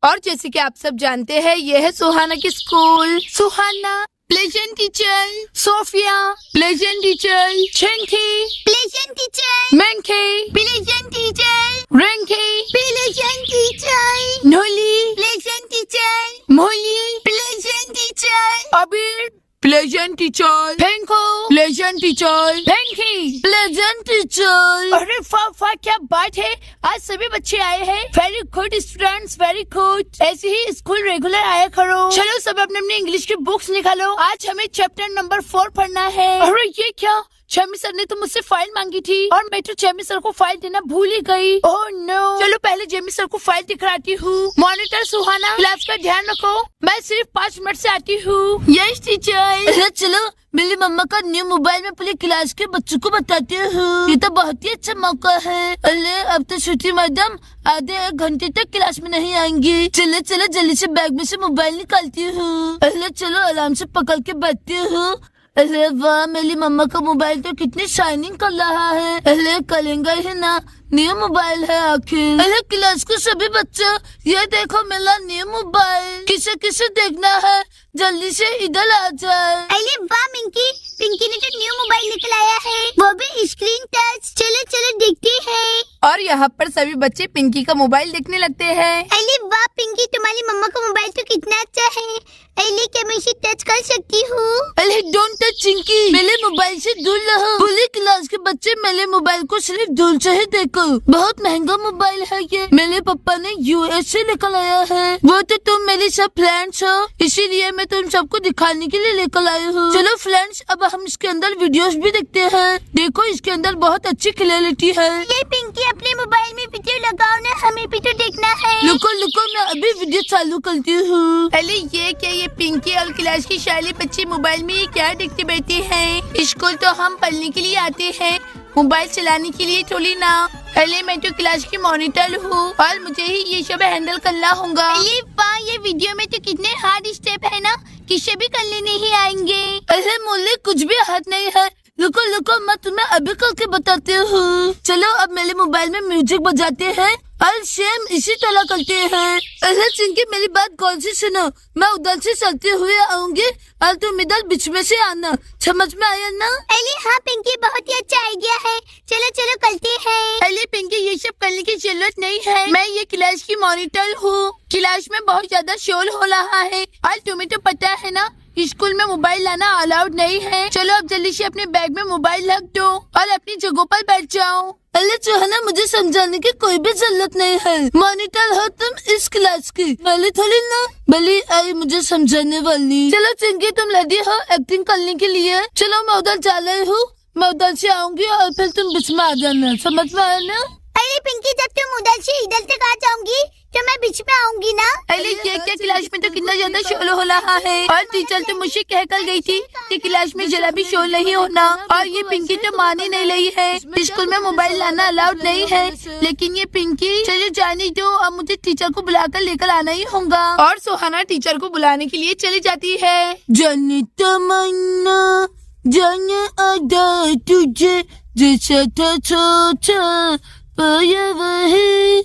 और जैसे कि आप सब जानते हैं, ये है सुहाना की school. Suhana pleasant teacher, Sophia pleasant teacher, Chinki pleasant teacher, Manki pleasant teacher, Rinki pleasant teacher, Noli pleasant teacher, Moli pleasant teacher, Abir pleasant teacher, Fenko pleasant teacher, Fenki pleasant teacher. अरे वाह क्या बात है, आज सभी बच्चे आए हैं। Very good students, very good. ऐसे ही स्कूल रेगुलर आया करो। चलो सब अपने अपने इंग्लिश की बुक्स निकालो। आज हमें चैप्टर नंबर 4 पढ़ना है। अरे ये क्या, शमी सर ने तो मुझसे फाइल मांगी थी और मैं तो जेमी सर को फाइल देना भूल ही गई। Oh no. चलो पहले जेमी सर को फाइल दिखलाती हूँ। मॉनिटर सुहाना, क्लास का ध्यान रखो, मैं सिर्फ 5 मिनट से आती हूँ। Yes teacher. चलो मेरी मम्मा का न्यू मोबाइल में पूरी क्लास के बच्चों को बताती हूँ। ये तो बहुत ही अच्छा मौका है। अरे अब तो छुट्टी मैडम आधे 1 घंटे तक क्लास में नहीं आएंगी। चलो चलो जल्दी से बैग में से मोबाइल निकालती हूँ। अरे चलो आराम से पकड़ के बैठती हूँ। अरे वाह, मेरी मम्मा का मोबाइल तो कितनी शाइनिंग कर रहा है। अरे करेंगे ही ना, न्यू मोबाइल है आखिर। अरे क्लास के सभी बच्चे, ये देखो मेरा न्यू मोबाइल। किसे किसे देखना है जल्दी से इधर आ जाए। अरे वाह पिंकी, पिंकी ने तो न्यू मोबाइल निकल आया है, वो भी स्क्रीन टच। चलो चलो देखते हैं। और यहाँ पर सभी बच्चे पिंकी का मोबाइल देखने लगते हैं। अरे वाह पिंकी, तुम्हारी मम्मा का मोबाइल तो कितना अच्छा है। अरे क्या मैं इसे टच कर सकती हूँ? अरे डोंट टच चिंकी, मेरे मोबाइल से दूर रहो। पूरी क्लास के बच्चे मेरे मोबाइल को सिर्फ दूर से ही देखो। बहुत महंगा मोबाइल है ये, मेरे पापा ने यूएस से लेकर आया है। वो तो तुम मेरे सब फ्रेंड्स हो, इसीलिए मैं तुम सबको दिखाने के लिए लेकर आई हूँ। चलो फ्रेंड्स, अब हम इसके अंदर वीडियोस भी देखते हैं। देखो इसके अंदर बहुत अच्छी क्लियरिटी है। ये पिंकी अपने मोबाइल में वीडियो लगाओ ना, हमें भी तो देखना है। रुको रुको, मैं अभी वीडियो चालू करती हूँ। अरे ये क्या, ये पिंकी और क्लास की शाली बच्ची मोबाइल में क्या देखते बैठे हैं। स्कूल तो हम पढ़ने के लिए आते हैं, मोबाइल चलाने के लिए थोड़ी ना। अरे मैं तो क्लास की मॉनिटर हूँ और मुझे ही ये सब हैंडल करना होगा। अरे वाह, ये वीडियो में तो कितने हार्ड स्टेप है ना, किसे भी करने नहीं आएंगे। अरे मोले कुछ भी हाथ नहीं है। रुको रुको, मैं तुम्हें अभी करके बताती हूँ। चलो अब मेरे मोबाइल में म्यूजिक बजाते हैं और सेम इसी तरह करते हैं। अरे चिंकी मेरी बात गौर से सुनो, मैं उधर से चलते हुए आऊंगी और तुम इधर बीच में से आना। समझ में आया ना? अरे हाँ पिंकी, बहुत ही अच्छा आइडिया है। चलो चलो करते हैं। अरे पिंकी ये सब करने की जरूरत नहीं है, मैं ये क्लास की मॉनिटर हूँ। क्लास में बहुत ज्यादा शोर हो रहा है और तुम्हें तो पता है ना, स्कूल में मोबाइल लाना अलाउड नहीं है। चलो अब जल्दी से अपने बैग में मोबाइल रख दो और अपनी जगह पर बैठ जाओ। अरे चौहाना, मुझे समझाने की कोई भी जरूरत नहीं है। मॉनिटर हो तुम इस क्लास की, वाली थोड़ी ना भली आई मुझे समझाने वाली। चलो चिंकी तुम रेडी हो एक्टिंग करने के लिए? चलो मैं उधर जा रही हूँ, मैं उधर से आऊंगी और फिर तुम बीच में आ जाना। समझ में आया ना? अरे पिंकी, जब तुम उधर से इधर तक आ जाऊंगी तो मैं बीच में आऊंगी ना। अरे ये क्या, क्लास में तो कितना ज्यादा शोर हो रहा है और टीचर तो मुझे कह कर गई थी कि क्लास में जरा भी शोर नहीं होना। और ये पिंकी तो मान ही नहीं रही है, स्कूल में मोबाइल लाना अलाउड नहीं है। लेकिन ये पिंकी, चलो जाने दो, अब मुझे टीचर को बुलाकर लेकर आना ही होगा। और सुहाना टीचर को बुलाने के लिए चली जाती है। जाने तमन्ना जाने अदा तुझे, जैसा था छोटा पाया वही,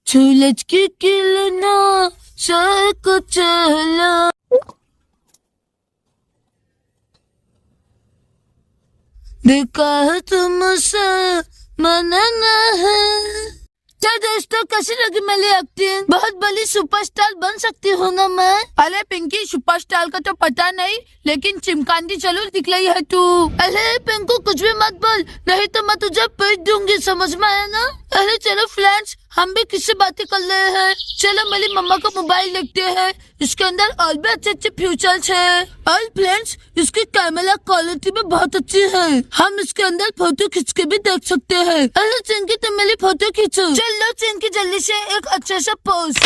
छुलच के खिलना सबको चला। देखा है तुमसे मनाना है। क्या दोस्तों, कैसी लगी मेरी एक्टिंग? बहुत बड़ी सुपरस्टार बन सकती हूँ ना मैं। अरे पिंकी, सुपरस्टार का तो पता नहीं, लेकिन चिमकांडी जरूर दिख रही है तू। अरे पिंकू कुछ भी मत बोल, नहीं तो मैं तुझे पीट दूंगी। समझ में आया ना? अरे चलो फ्रेंड्स, हम भी किससे बातें कर रहे हैं। चलो मेरी मम्मा का मोबाइल देखते हैं, इसके अंदर और भी अच्छे अच्छे फीचर्स है। और फ्रेंड्स, इसकी कैमरा क्वालिटी भी बहुत अच्छी है, हम इसके अंदर फोटो खींच के भी देख सकते हैं। अरे चिंकी तुम मेरी फोटो खींचो। चलो चिंकी जल्दी से एक अच्छा सा पोज।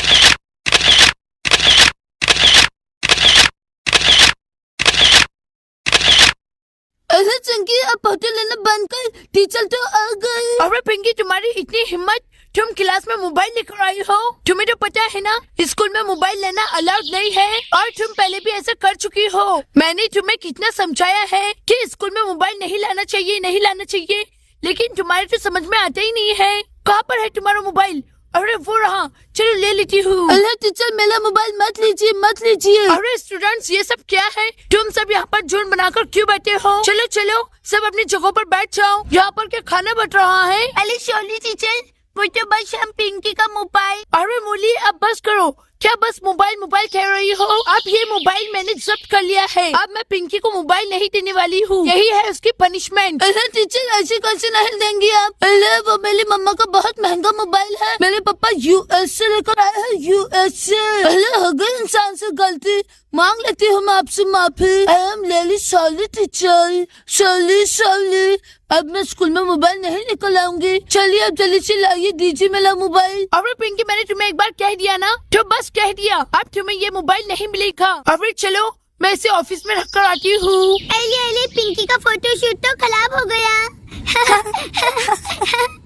अरे चिंकी अब फोटो लेना बंद कर, टीचर तो आ गई। अरे पिंकी, तुम्हारी इतनी हिम्मत, तुम क्लास में मोबाइल लेकर आई हो। तुम्हें तो पता है ना, स्कूल में मोबाइल लेना अलाउड नहीं है और तुम पहले भी ऐसा कर चुकी हो। मैंने तुम्हें कितना समझाया है कि स्कूल में मोबाइल नहीं लाना चाहिए, नहीं लाना चाहिए, लेकिन तुम्हारे तो समझ में आता ही नहीं है। कहाँ पर है तुम्हारा मोबाइल? अरे वो रहा, चलो ले लेती हूँ। अल्लाह टीचर मेरा मोबाइल मत लीजिए, मत लीजिए। अरे स्टूडेंट्स ये सब क्या है? तुम सब यहाँ पर झुंड बनाकर क्यों बैठे हो? चलो चलो सब अपनी जगहों पर बैठ जाओ। यहाँ पर क्या खाना बट रहा है? अरे सॉरी टीचर, वो तो बस हम पिंकी का मोबाइल। अरे मूली अब बस करो, क्या बस मोबाइल मोबाइल कह रही हो? अब ये मोबाइल मैंने जब्त कर लिया है। अब मैं पिंकी को मोबाइल नहीं देने वाली हूँ, यही है उसकी पनिशमेंट। अरे टीचर ऐसे कैसे नहीं देंगी आप? अरे वो मेरी मम्मा का बहुत महंगा मोबाइल है, मेरे पापा यूएस से लेकर आए हैं, यूएस से। अरे हो गई इंसान से गलती, मांग लेती हूँ मैं आपसे माफी। आई am really sorry teacher, sorry. अब मैं स्कूल में मोबाइल नहीं लेकर आऊंगी। चलिए अब जल्दी से लाइए, दीजिए मेरा मोबाइल। अरे पिंकी मैंने तुम्हें एक बार कह दिया ना, तो बस कह दिया, अब तुम्हें ये मोबाइल नहीं मिलेगा। अरे चलो मैं इसे ऑफिस में रख कर आती हूँ। अरे पिंकी का फोटोशूट तो खराब हो गया।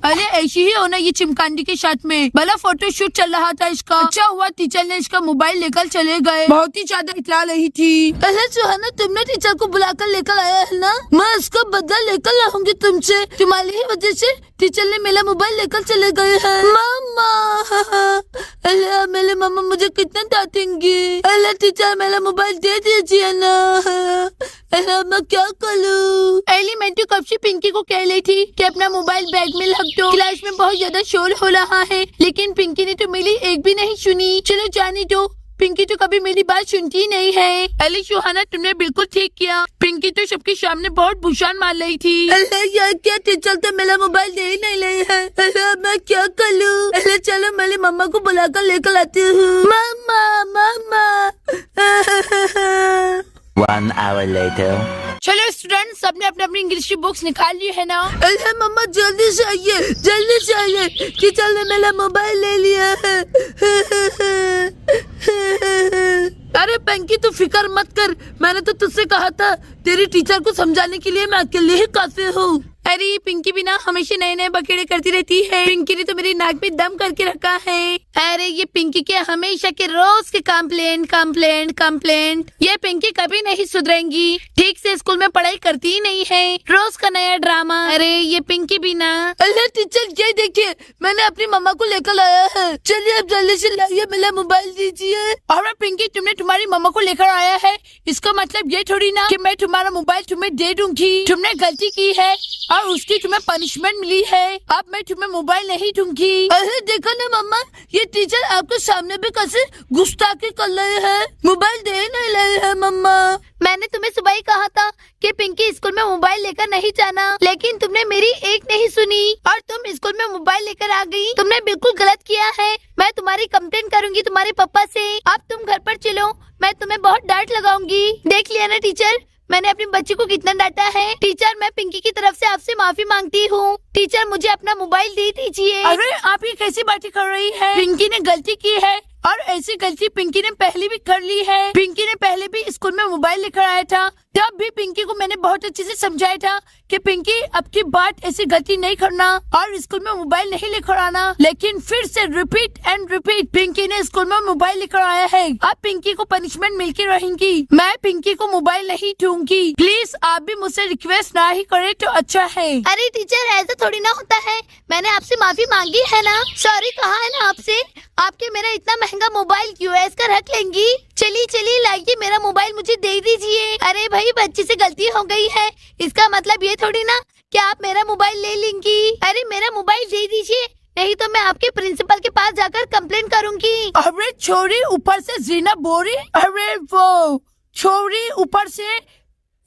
अरे ऐसी ही होना ये चिमकांडी के साथ में, भला फोटोशूट चल रहा था इसका। अच्छा हुआ टीचर ने इसका मोबाइल लेकर चले गए, बहुत ही ज्यादा इतला रही थी। अरे सुहाना तुमने टीचर को बुलाकर लेकर आया है ना, मैं इसका बदला लेकर लाऊंगी तुमसे। तुम्हारी ही वजह से टीचर ने मेरा मोबाइल लेकर चले गए हैं। मामा अल्लाह मेरे मामा मुझे कितना डांटेंगी। अल्लाह टीचर मेरा मोबाइल दे दीजिए ना, अल्लाह मैं क्या करूँ? एली मैं तो कब से पिंकी को कह रही थी कि अपना मोबाइल बैग में रख दो, क्लास में बहुत ज्यादा शोर हो रहा है, लेकिन पिंकी ने तो मेरी एक भी नहीं सुनी। चलो जाने दो, पिंकी तो कभी मेरी बात सुनती नहीं है। अली सुहाना तुमने बिल्कुल ठीक किया, पिंकी तो सबके सामने बहुत भूषण मार रही थी। अल्लाह यार क्या टीचर तो मेरा मोबाइल दे ही नहीं रही है, अल्लाह मैं क्या करूँ? अल्लाह चलो मेरी मम्मा को बुलाकर लेकर आती हूँ। मामा 1 hour later. चलो स्टूडेंट सबने अपने अपनी इंग्लिश की बुक्स निकाल ली है ना? अरे मम्मा जल्दी से आइए, टीचर ने मेरा मोबाइल ले लिया है। अरे पिंकी तू फिक्र मत कर, मैंने तो तुझसे कहा था तेरी टीचर को समझाने के लिए मैं अकेले ही काफी हूँ। अरे पिंकी भी ना हमेशा नए नए बकेड़े करती रहती है, पिंकी ने तो मेरी नाक में दम करके रखा है। अरे ये पिंकी के हमेशा के रोज के कंप्लेंट, ये पिंकी कभी नहीं सुधरेंगी, ठीक से स्कूल में पढ़ाई करती ही नहीं है, रोज का नया ड्रामा। अरे ये पिंकी भी ना। अल्लाह टीचर ये देखिए मैंने अपनी मम्मा को लेकर आया है, चलिए अब जल्दी से लाइए मेरा मोबाइल दीजिए। और पिंकी तुमने तुम्हारी मम्मा को लेकर आया है, इसका मतलब ये थोड़ी ना कि मैं तुम्हारा मोबाइल तुम्हें दे दूंगी। तुमने गलती की है और उसकी तुम्हें पनिशमेंट मिली है, अब मैं तुम्हें मोबाइल नहीं दूंगी। अरे देखो ना मम्मा ये टीचर आपके सामने भी कैसे गुस्ताखी कर रहे हैं, मोबाइल दे नहीं रहे हैं। मम्मा मैंने तुम्हें सुबह ही कहा था कि पिंकी स्कूल में मोबाइल लेकर नहीं जाना, लेकिन तुमने मेरी एक नहीं सुनी और तुम स्कूल में मोबाइल लेकर आ गई। तुमने बिल्कुल गलत किया है, मैं तुम्हारी कंप्लेंट करूंगी तुम्हारे पापा से। अब तुम घर पर चलो, मैं तुम्हें बहुत डांट लगाऊंगी। देख लिया ना टीचर, मैंने अपनी बच्ची को कितना डांटा है। टीचर मैं पिंकी की तरफ से आपसे माफी मांगती हूँ। टीचर मुझे अपना मोबाइल दे दीजिए। अरे आप ये कैसी बातें कर रही है? पिंकी ने गलती की है और ऐसी गलती पिंकी ने पहले भी कर ली है। पिंकी ने पहले भी स्कूल में मोबाइल लेकर आया था, तब भी पिंकी को मैंने बहुत अच्छे से समझाया था कि पिंकी अब की बात ऐसी गलती नहीं करना और स्कूल में मोबाइल नहीं लेकर आना, लेकिन फिर से रिपीट पिंकी ने स्कूल में मोबाइल लेकर आया है। अब पिंकी को पनिशमेंट मिलती रहेगी, मैं पिंकी को मोबाइल नहीं दूंगी। प्लीज आप भी मुझसे रिक्वेस्ट ना ही करे तो अच्छा है। अरे टीचर ऐसा थोड़ी ना होता है, मैंने आपसे माफी मांगी है ना, सॉरी कहा है ना आपसे। आपके मेरा इतना महंगा मोबाइल यूएस का रख लेंगी। चलिए लाइए मेरा मोबाइल मुझे दे दीजिए। अरे भाई बच्ची से गलती हो गई है, इसका मतलब ये थोड़ी ना कि आप मेरा मोबाइल ले लेंगी। अरे मेरा मोबाइल दे दीजिए, नहीं तो मैं आपके प्रिंसिपल के पास जाकर कंप्लेंट करूंगी। अरे छोरी ऊपर से जीना बोरी, अरे वो छोरी ऊपर से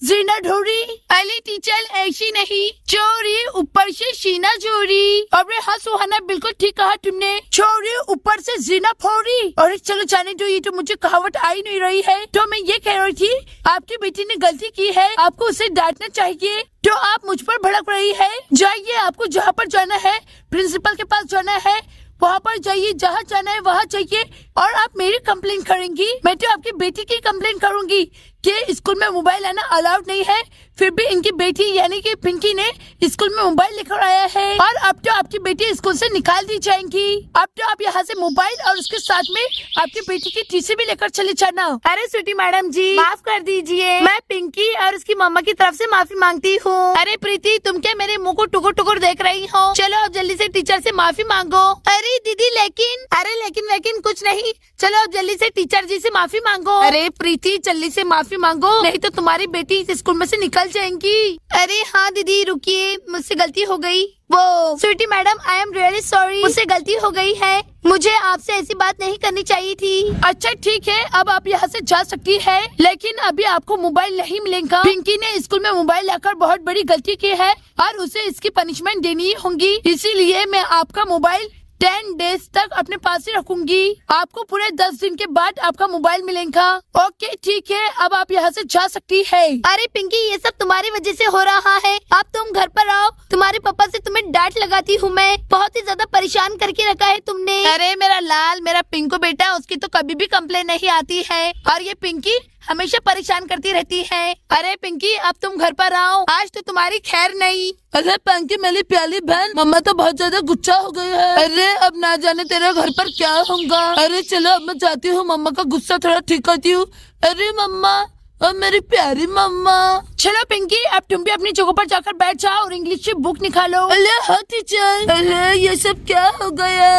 जीना ढोरी। अली टीचर ऐसी नहीं, चोरी ऊपर से सीना चोरी। अरे हाँ सुहाना बिल्कुल ठीक कहा तुमने, चोरी ऊपर से जीना फोरी। अरे चलो जाने दो, ये तो मुझे कहावत आई नहीं रही है। तो मैं ये कह रही थी आपकी बेटी ने गलती की है, आपको उसे डांटना चाहिए, तो आप मुझ पर भड़क रही है। जाइए, आपको जहाँ पर जाना है, प्रिंसिपल के पास जाना है, वहाँ पर जाइए, जहाँ जाना है वहाँ जाइए और आप मेरी कंप्लेंट करेंगी। मैं तो आपकी बेटी की कंप्लेंट करूंगी कि स्कूल में मोबाइल आना अलाउड नहीं है, फिर भी इनकी बेटी यानी कि पिंकी ने स्कूल में मोबाइल लेकर आया है और अब तो आपकी बेटी स्कूल से निकाल दी जाएगी। अब तो आप यहाँ से मोबाइल और उसके साथ में आपकी बेटी की टीसी भी लेकर चले जाना। अरे स्वीटी मैडम जी, माफ कर दीजिए, मैं पिंकी और उसकी मम्मा की तरफ से माफी मांगती हूँ। अरे प्रीति, तुम क्या मेरे मुंह को टुकुर टुकुर देख रही हो? चलो अब जल्दी से टीचर से माफी मांगो। अरे दीदी लेकिन, अरे लेकिन कुछ नहीं, चलो अब जल्दी से टीचर जी से माफी मांगो। अरे प्रीति, जल्दी से माफी मांगो, नहीं तो तुम्हारी बेटी इस स्कूल में से निकल जाएंगी। अरे हाँ दीदी रुकिए, मुझसे गलती हो गई। वो Sweety madam, I am really sorry, मुझसे गलती हो गई है, मुझे आपसे ऐसी बात नहीं करनी चाहिए थी। अच्छा ठीक है, अब आप यहाँ से जा सकती है, लेकिन अभी आपको मोबाइल नहीं मिलेगा। पिंकी ने स्कूल में मोबाइल लाकर बहुत बड़ी गलती की है और उसे इसकी पनिशमेंट देनी होगी, इसीलिए मैं आपका मोबाइल 10 डेज तक अपने पास ही रखूंगी। आपको पूरे 10 दिन के बाद आपका मोबाइल मिलेगा। ओके ठीक है, अब आप यहाँ से जा सकती है। अरे पिंकी, ये सब तुम्हारी वजह से हो रहा है, अब तुम घर पर आओ, तुम्हारे पापा से तुम्हें डांट लगाती हूँ मैं, बहुत ही ज्यादा परेशान करके रखा है तुमने। अरे मेरा लाल, मेरा पिंकू बेटा, उसकी तो कभी भी कंप्लेन नहीं आती है और ये पिंकी हमेशा परेशान करती रहती है। अरे पिंकी, अब तुम घर पर आओ, आज तो तुम्हारी खैर नहीं। अरे पिंकी मेरी प्याली बहन, मम्मा तो बहुत ज्यादा गुस्सा हो गई है। अरे अब ना जाने तेरे घर पर क्या होगा। अरे चलो अब मैं जाती हूँ, मम्मा का गुस्सा थोड़ा ठीक करती हूँ। अरे मम्मा, और मेरी प्यारी मम्मा। चलो पिंकी, अब तुम भी अपनी जगह पर जाकर बैठ जाओ और इंग्लिश की बुक निकालो। अरे हाँ टीचर। अरे ये सब क्या हो गया?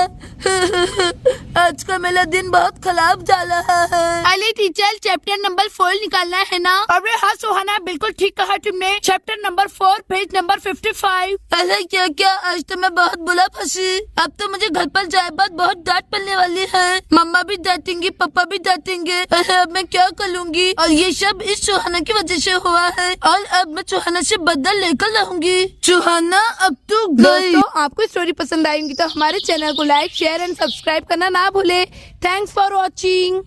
आज का मेरा दिन बहुत खराब जा रहा है। अरे टीचर, चैप्टर नंबर 4 निकालना है ना? अरे हाँ सुहाना, बिल्कुल ठीक कहा तुमने, चैप्टर नंबर 4 पेज नंबर 55। अरे क्या, आज तो मैं बहुत बुरा फंसी। अब तो मुझे घर पर जाए बाद बहुत डांट पड़ने वाली है, मम्मा भी डांटेंगी, पापा भी डांटेंगे। अब मैं क्या करूँगी? और ये सब इस सुहाना की वजह से हुआ है और अब मैं सुहाना से बदला लेकर रहूंगी। सुहाना अब तू गई। दोस्तों, आपको स्टोरी पसंद आएगी तो हमारे चैनल को लाइक, शेयर एंड सब्सक्राइब करना ना भूले। Thanks for watching.